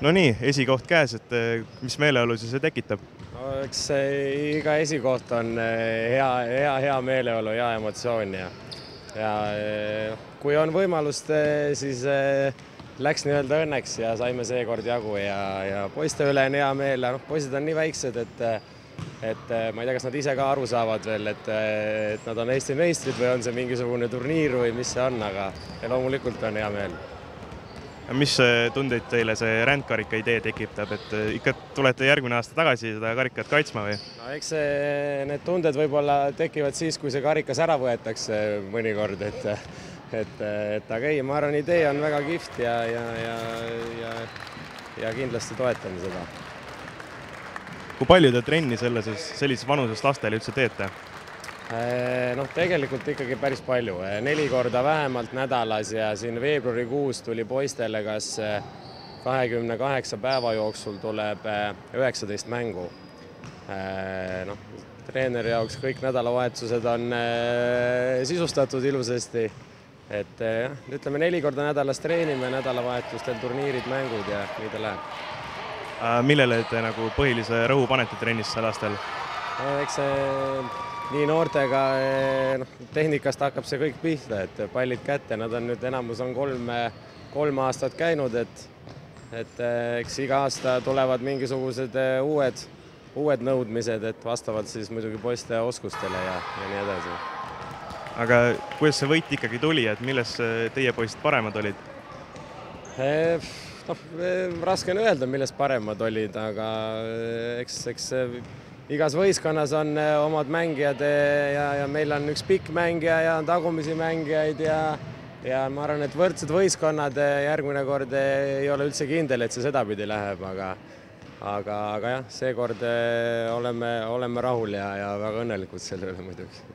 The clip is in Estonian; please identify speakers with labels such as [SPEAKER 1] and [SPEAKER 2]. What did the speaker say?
[SPEAKER 1] No nii, esikoht käes, et mis meeleolu see tekitab?
[SPEAKER 2] No, eks iga esikoht on hea meeleolu, hea emotsioon ja kui on võimalust, siis läks nii-öelda õnneks ja saime seekord jagu ja poiste üle on hea meel. Poisid on nii väiksed, et ma ei tea, kas nad ise ka aru saavad veel, et nad on Eesti meistrid või on see mingisugune turniir või mis see on, aga loomulikult on hea meel.
[SPEAKER 1] Mis tundeid teile see rändkarika idee tekitab, et ikka tulete järgmine aasta tagasi seda karikat kaitsma või?
[SPEAKER 2] No eks need tunded võib-olla tekivad siis, kui see karikas ära võetakse mõnikord, aga ei, ma arvan, idee on väga kihvt ja kindlasti toetan seda.
[SPEAKER 1] Kui palju te trenni sellises vanuses lastele üldse teete?
[SPEAKER 2] Noh, tegelikult ikkagi päris palju. 4 korda vähemalt nädalas ja siin veebruarikuus tuli poistele kas 28 päeva jooksul tuleb 19 mängu. Treeneri jaoks kõik nädalavahetused on sisustatud ilusasti. Et ütleme 4 korda nädalas treenime, nädalavahetustel turniirid, mängud ja nii ta läheb.
[SPEAKER 1] Millele te nagu põhilise rõhu panete trennis lastel?
[SPEAKER 2] Eks nii noortega tehnikast hakkab see kõik pihta, et pallid kätte, nad on nüüd enamus on 3 aastat käinud, et eks iga aasta tulevad mingisugused uued nõudmised, et vastavalt siis muidugi poiste oskustele ja nii edasi.
[SPEAKER 1] Aga kuidas see võit ikkagi tuli, et milles teie poisid paremad olid?
[SPEAKER 2] Raske on öelda, milles paremad olid, aga eks igas võistkonnas on omad mängijad ja meil on üks pikk mängija ja tagumisi mängijaid ja ma arvan, et võrdsed võistkonnad järgmine kord ei ole üldse kindel, et see sedapidi läheb, aga jah, seekord oleme rahul ja väga õnnelikud selle üle muidugi.